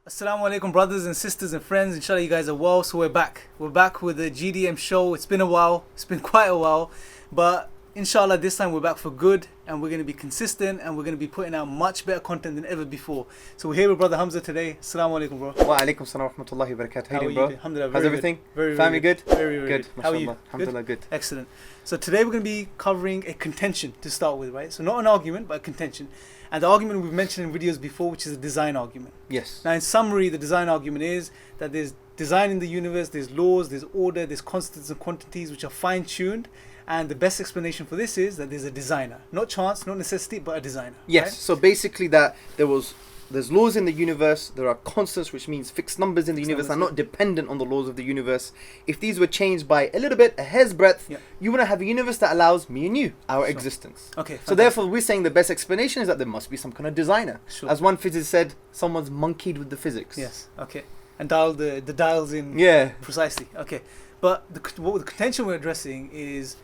Assalamu alaikum, brothers and sisters and friends. Inshallah, you guys are well. So we're back. We're back with the GDM show. It's been a while. It's been quite a while. But inshallah, this time we're back for good. And we're going to be consistent. And we're going to be putting out much better content than ever before. So we're here with Brother Hamza today. Assalamu alaikum, bro. Wa alaikum salam wa rahmatullahi wa barakatuh. How are you, bro? Alhamdulillah, how's everything? Very Family good? Very good. How are you? Alhamdulillah, good. Excellent. So today we're going to be covering a contention to start with, right? So not an argument, but a contention. And the argument we've mentioned in videos before, which is a design argument. Yes. Now, in summary, the design argument is that there's design in the universe, there's laws, there's order, there's constants and quantities which are fine-tuned. And the best explanation for this is that there's a designer. Not chance, not necessity, but a designer. Yes. Right? So basically that there's laws in the universe, there are constants, which means fixed numbers in the universe are not dependent on the laws of the universe. If these were changed by a little bit, a hair's breadth, you want to have a universe that allows me and you, our existence. Okay. So therefore, we're saying the best explanation is that there must be some kind of designer. Sure. As one physicist said, someone's monkeyed with the physics. Yes. Okay. And dial the dials in. Yeah. Precisely. Okay. But the contention we're addressing is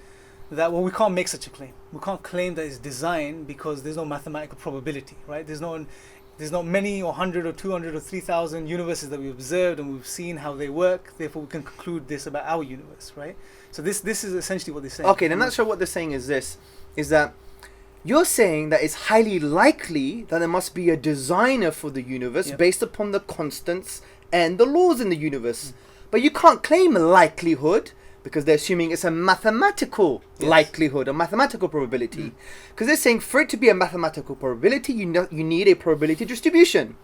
that, well, we can't make such a claim. We can't claim that it's designed because there's no mathematical probability, right? There's not many or 100 or 200 or 3,000 universes that we've observed and we've seen how they work. Therefore, we can conclude this about our universe, right? So this is essentially what they're saying. Okay, then not sure what they're saying is this, is that you're saying that it's highly likely that there must be a designer for the universe based upon the constants and the laws in the universe. But you can't claim likelihood because they're assuming it's a mathematical likelihood, a mathematical probability. Because they're saying for it to be a mathematical probability, you need a probability distribution.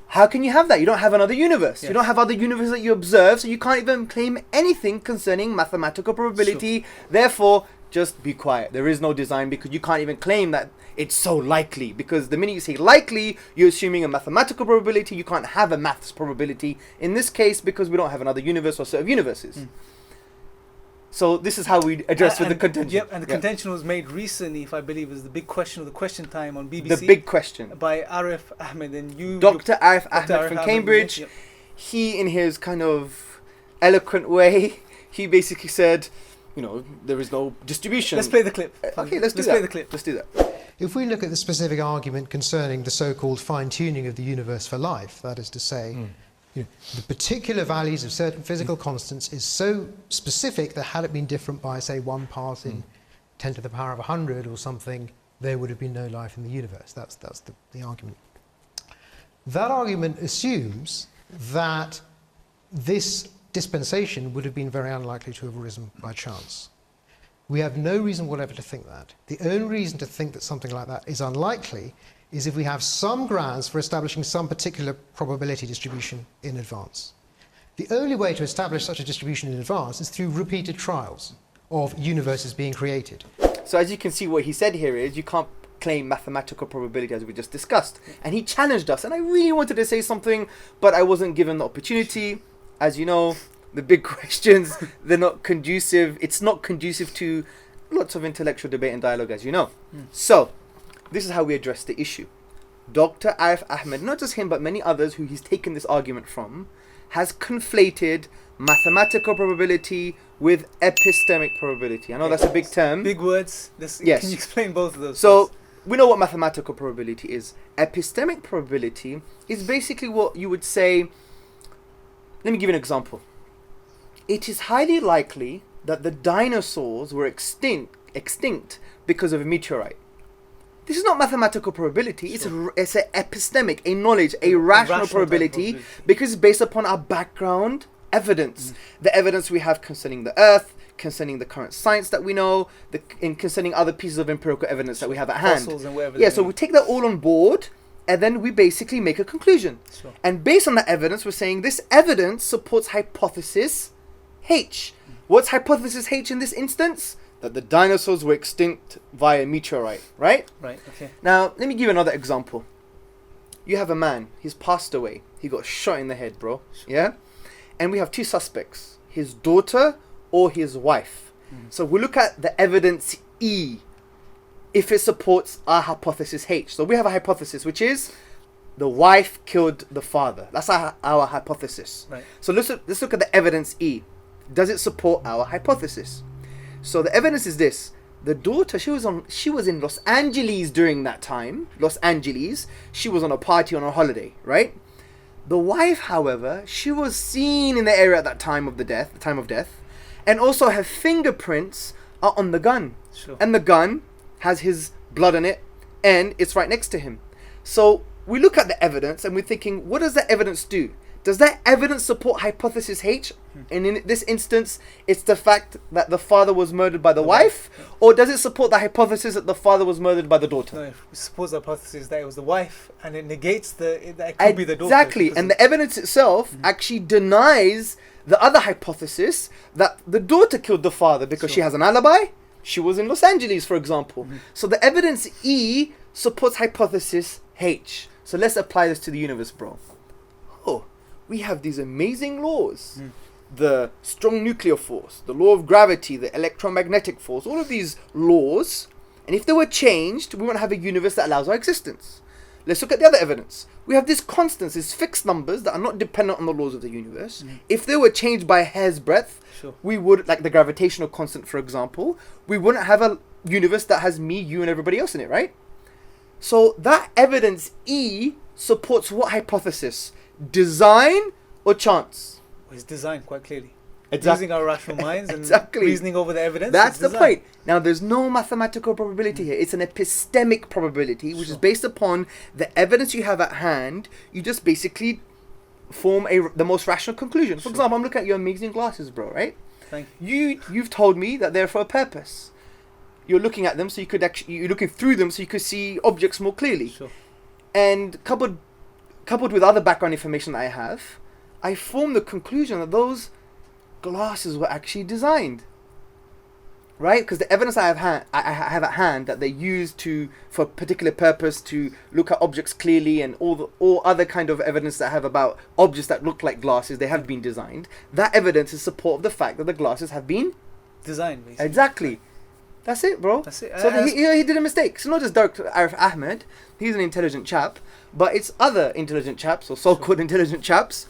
How can you have that? You don't have another universe. You don't have other universes that you observe, so you can't even claim anything concerning mathematical probability. Therefore, just be quiet. There is no design because you can't even claim that it's so likely. Because the minute you say likely, you're assuming a mathematical probability. You can't have a maths probability in this case because we don't have another universe or set of universes. So this is how we address with the contention. Yep, and the contention was made recently, if I believe, is the big question of the question time on BBC. The big question. By Arif Ahmed and you. Dr. Arif Ahmed from Cambridge. Yep. He, in his kind of eloquent way, he basically said, you know, there is no distribution. Let's play the clip. Okay, let's play the clip. Let's do that. If we look at the specific argument concerning the so-called fine-tuning of the universe for life, that is to say, the particular values of certain physical constants is so specific that had it been different by, say, 1 part in 10 to the power of 100 or something, there would have been no life in the universe. That's the argument. That argument assumes that this dispensation would have been very unlikely to have arisen by chance. We have no reason whatever to think that. The only reason to think that something like that is unlikely is if we have some grounds for establishing some particular probability distribution in advance. The only way to establish such a distribution in advance is through repeated trials of universes being created. So as you can see, what he said here is you can't claim mathematical probability as we just discussed. And he challenged us, and I really wanted to say something, but I wasn't given the opportunity. As you know, the big questions, they're not conducive. It's not conducive to lots of intellectual debate and dialogue, as you know. So this is how we address the issue. Dr. Arif Ahmed, not just him, but many others who he's taken this argument from, has conflated mathematical probability with epistemic probability. I know that's a big term. Big words. Yes. Can you explain both of those? So we know what mathematical probability is. Epistemic probability is basically what you would say. Let me give you an example. It is highly likely that the dinosaurs were extinct because of a meteorite. This is not mathematical probability. It's an epistemic, a knowledge, a rational probability because it's based upon our background evidence. The evidence we have concerning the Earth, concerning the current science that we know, and concerning other pieces of empirical evidence that we have at hand. Fossils and whatever. Yeah, so we take that all on board and then we basically make a conclusion. And based on that evidence, we're saying this evidence supports hypothesis H. What's hypothesis H in this instance? That the dinosaurs were extinct via meteorite, right? Right, okay. Now, let me give you another example. You have a man, he's passed away. He got shot in the head, bro. Yeah? And we have 2 suspects, his daughter or his wife. So we look at the evidence E, if it supports our hypothesis H. So we have a hypothesis, which is the wife killed the father. That's our hypothesis. Right. So let's look at the evidence E. Does it support our hypothesis? So the evidence is this. The daughter, she was in Los Angeles during that time. Los Angeles. She was on a party, on a holiday, right? The wife, however, she was seen in the area at that time of death, and also her fingerprints are on the gun. Sure. And the gun has his blood on it, and it's right next to him. So we look at the evidence and we're thinking, what does that evidence do? Does that evidence support hypothesis H? And in this instance, it's the fact that the father was murdered by the wife, or does it support the hypothesis that the father was murdered by the daughter? No, it supports the hypothesis that it was the wife, and it negates that it could be the daughter. Exactly, and the evidence itself actually denies the other hypothesis that the daughter killed the father because she has an alibi. She was in Los Angeles, for example. So the evidence E supports hypothesis H. So let's apply this to the universe, bro. Oh, we have these amazing laws. The strong nuclear force, the law of gravity, the electromagnetic force, all of these laws. And if they were changed, we won't have a universe that allows our existence. Let's look at the other evidence. We have these constants, these fixed numbers that are not dependent on the laws of the universe. If they were changed by a hair's breadth, we would, like the gravitational constant, for example, we wouldn't have a universe that has me, you, and everybody else in it, right? So that evidence E supports what hypothesis? Design or chance? It's designed quite clearly. Exactly. Using our rational minds and Exactly. reasoning over the evidence. That's the designed. point. Now, there's no mathematical probability here. It's an epistemic probability, which is based upon the evidence you have at hand. You just basically form the most rational conclusion. For example, I'm looking at your amazing glasses, bro, right? Thank you. You've told me that they're for a purpose. You're looking at them so you could actually, you're looking through them so you could see objects more clearly. Sure. And coupled with other background information that I have, I formed the conclusion that those glasses were actually designed, right? Because the evidence I have at hand that they used for a particular purpose to look at objects clearly, and all other kind of evidence that I have about objects that look like glasses, they have been designed. That evidence is support of the fact that the glasses have been Designed, basically. exactly. That's it, bro. That's it. So he did a mistake. So not just Dr. Arif Ahmed, he's an intelligent chap, but it's other intelligent chaps, or so-called intelligent chaps,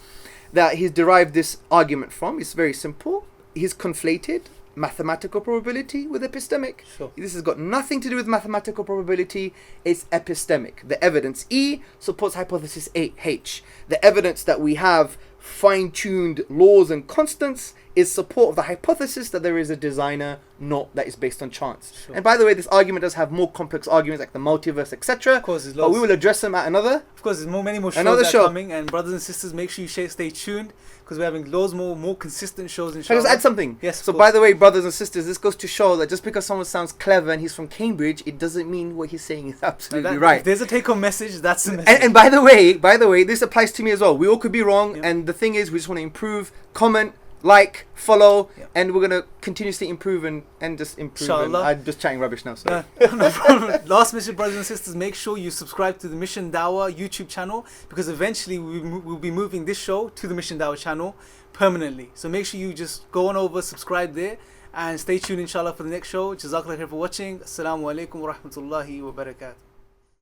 that he's derived this argument from. It's very simple. He's conflated mathematical probability with epistemic. Sure. This has got nothing to do with mathematical probability. It's epistemic. The evidence E supports hypothesis H. The evidence that we have fine-tuned laws and constants is support of the hypothesis that there is a designer, not that is based on chance. Sure. And by the way, this argument does have more complex arguments like the multiverse, etc. Of course, there's but loads. we will address them at another. Of course, there's many more shows Another that show. are coming, and brothers and sisters, make sure you stay tuned, because we're having loads more consistent shows. Can I Inshallah. just add something? Yes. of So course. by the way, brothers and sisters, this goes to show that just because someone sounds clever and he's from Cambridge, it doesn't mean what he's saying is absolutely right. If there's a take-home message, that's the message. And by the way, this applies to me as well. We all could be wrong, Yeah. and the thing is, we just want to improve, comment, like, follow, Yeah. and we're gonna continuously improve and just improve. And Inshallah. I'm just chatting rubbish now. So No problem. Last mission, brothers and sisters, make sure you subscribe to the Mission Dawah YouTube channel, because eventually we'll be moving this show to the Mission Dawah channel permanently. So make sure you just go on over, subscribe there, and stay tuned inshallah for the next show. Jazakallah khair for watching. Assalamu alaikum wa rahmatullahi wa barakatuh.